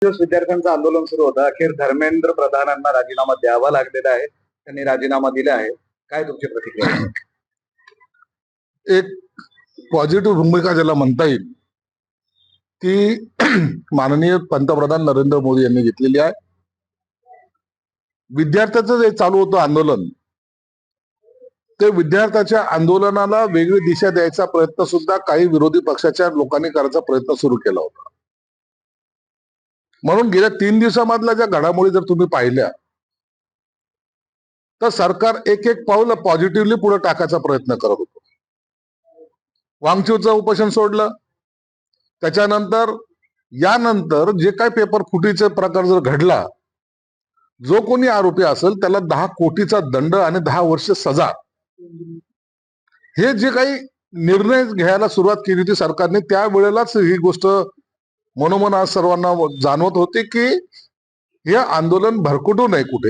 दिवस विद्यार्थ्यांचं आंदोलन सुरू होतं. अखेर धर्मेंद्र प्रधानांना राजीनामा द्यावा लागलेला आहे. त्यांनी राजीनामा दिला आहे. काय तुमची प्रतिक्रिया आहे? एक पॉझिटिव्ह भूमिका ज्याला म्हणता येईल ती माननीय पंतप्रधान नरेंद्र मोदी यांनी घेतलेली आहे. विद्यार्थ्याचं जे चालू होतं आंदोलन, ते विद्यार्थ्याच्या आंदोलनाला वेगळी दिशा द्यायचा प्रयत्न सुद्धा काही विरोधी पक्षाच्या लोकांनी करायचा प्रयत्न सुरू केला होता. म्हणून गेल्या 3 दिवसामधल्या ज्या घडामोडी जर तुम्ही पाहिल्या तर सरकार एक एक पाऊल पॉझिटिव्हली पुढे टाकायचा प्रयत्न करत होतं. वांगचूचं उपोषण सोडलं, त्याच्यानंतर यानंतर जे काही पेपर फुटीचे प्रकार जर घडला, जो कोणी आरोपी असेल त्याला 10 कोटीचा दंड आणि 10 वर्ष सजा, हे जे काही निर्णय घ्यायला सुरुवात केली होती सरकारने, त्यावेळेलाच ही गोष्ट मनोमन आज सर्वांना जाणवत होते की हे आंदोलन भरकटू नये कुठे.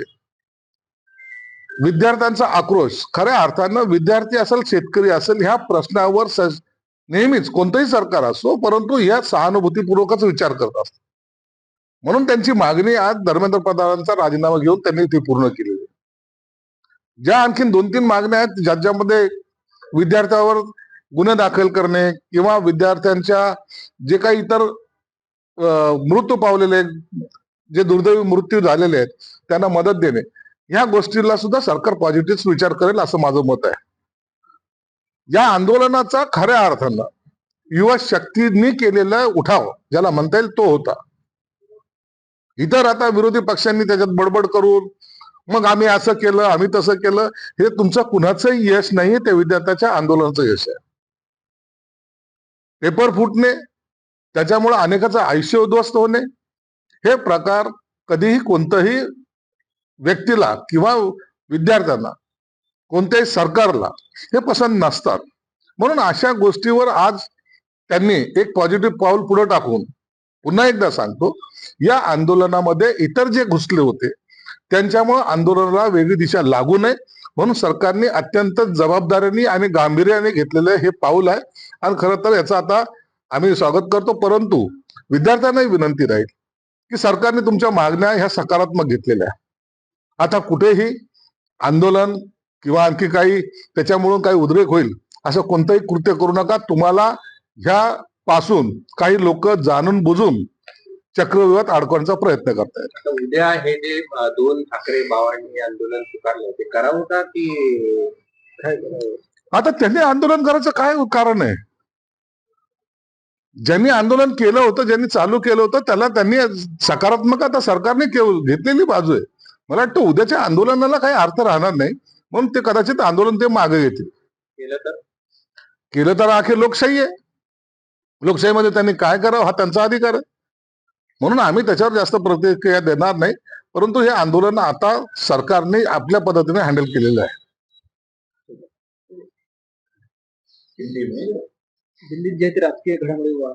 विद्यार्थ्यांचा आक्रोश, खऱ्या अर्थानं विद्यार्थी असेल शेतकरी असेल, ह्या प्रश्नावर नेहमीच कोणतंही सरकार असो, परंतु या सहानुभूतीपूर्वकच विचार करत असत. म्हणून त्यांची मागणी आज धर्मेंद्र प्रधानांचा राजीनामा घेऊन त्यांनी ती पूर्ण केलेली. ज्या आणखीन 2-3 मागण्या आहेत ज्याच्यामध्ये विद्यार्थ्यावर गुन्हे दाखल करणे किंवा विद्यार्थ्यांच्या जे काही इतर मृत्यू पावलेले, जे दुर्दैवी मृत्यू झालेले आहेत, त्यांना मदत देणे, ह्या गोष्टीला सुद्धा सरकार पॉझिटिव्ह विचार करेल असं माझं मत आहे. या आंदोलनाचा खऱ्या अर्थानं युवा शक्तींनी केलेला उठाव ज्याला म्हणता येईल तो होता. इतर आता विरोधी पक्षांनी त्याच्यात बडबड करून मग आम्ही असं केलं, आम्ही तसं केलं, हे तुमचं कुणाचंही यश नाही, ते विद्यार्थ्याच्या आंदोलनाचं यश आहे. पेपर फुटणे, त्याच्यामुळे अनेकाचं आयुष्य उद्ध्वस्त होणे, हे प्रकार कधीही कोणत्याही व्यक्तीला किंवा विद्यार्थ्यांना, कोणत्याही सरकारला हे पसंत नसतात. म्हणून अशा गोष्टीवर आज त्यांनी एक पॉझिटिव्ह पाऊल पुढे टाकून, पुन्हा एकदा सांगतो, या आंदोलनामध्ये इतर जे घुसले होते त्यांच्यामुळे आंदोलनाला वेगळी दिशा लागू नये म्हणून सरकारने अत्यंत जबाबदारीने आणि गांभीर्याने घेतलेलं हे पाऊल आहे. आणि खरं तर याचं आता आम्ही स्वागत करतो. परंतु विद्यार्थ्यांनाही विनंती राहील की सरकारने तुमच्या मागण्या ह्या सकारात्मक घेतलेल्या आहे. आता कुठेही आंदोलन किंवा आणखी काही त्याच्यामुळे काही उद्रेक होईल असं कोणतंही कृत्य करू नका. तुम्हाला ह्या पासून काही लोक जाणून बुजून चक्रव्यूहात अडकवण्याचा प्रयत्न करतायत. उद्या हे जे 2 ठाकरे भावांनी आंदोलन पुकारलं, ते करावं का की काय करावं? आता त्यांनी आंदोलन करायचं काय कारण आहे? ज्यांनी आंदोलन केलं होतं, ज्यांनी चालू केलं होतं, त्याला त्यांनी सकारात्मक आता सरकारने घेतलेली बाजू आहे. मला वाटतं उद्याच्या आंदोलनाला काही अर्थ राहणार नाही, म्हणून ते कदाचित आंदोलन ते मागे घेतील. केलं तर अखेर लोकशाही आहे. लोकशाहीमध्ये त्यांनी काय करावं हा त्यांचा अधिकार आहे. म्हणून आम्ही त्याच्यावर जास्त प्रतिक्रिया देणार नाही. परंतु हे आंदोलन आता सरकारने आपल्या पद्धतीने हँडल केलेलं आहे. दिल्लीत जे राजकीय घडामोडी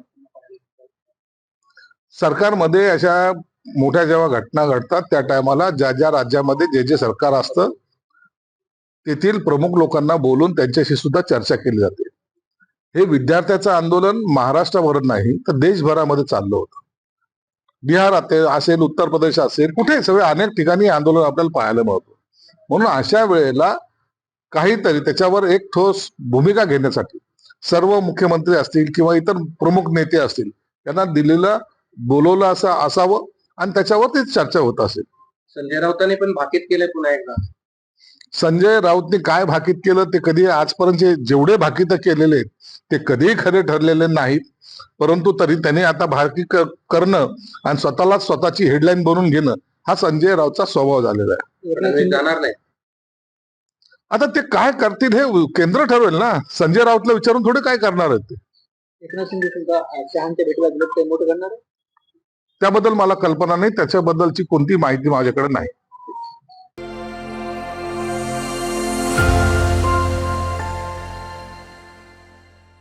सरकारमध्ये अशा मोठ्या जेव्हा घटना घडतात त्या टायमाला ज्या ज्या राज्यामध्ये जे जे सरकार असतं तेथील प्रमुख लोकांना बोलून त्यांच्याशी सुद्धा चर्चा केली जाते. हे विद्यार्थ्याचं आंदोलन महाराष्ट्राभर नाही तर देशभरामध्ये चाललं होतं. बिहार असेल, उत्तर प्रदेश असेल, कुठे सगळे अनेक ठिकाणी आंदोलन आपल्याला पाहायला मिळतं. म्हणून अशा वेळेला काहीतरी त्याच्यावर एक ठोस भूमिका घेण्यासाठी सर्व मुख्यमंत्री असतील किंवा इतर प्रमुख नेते असतील त्यांना दिलेलं बोलवलं असं असावं आणि त्याच्यावर ती चर्चा होत असेल. संजय राऊतांनी पण भाकीत केलंय पुन्हा एकदा. संजय राऊतनी काय भाकीत केलं ते कधी आजपर्यंत जेवढे भाकीत केलेले ते कधीही खरे ठरलेले नाहीत. परंतु तरी त्यांनी आता भाकीत करणं आणि स्वतःची हेडलाईन बनवून घेणं हा संजय राऊतचा स्वभाव झालेला आहे. जाणार नाही. आता ते काय करतील हे केंद्र ठरवेल ना. संजय राऊतला विचारून थोडे काय करणार आहेत ते. एकनाथ शिंदे सुद्धा शहांच्या भेटीला गेले, ते मोठं करणार आहे. त्याबद्दल मला कल्पना नाही, त्याच्याबद्दलची कोणती माहिती माझ्याकडे नाही.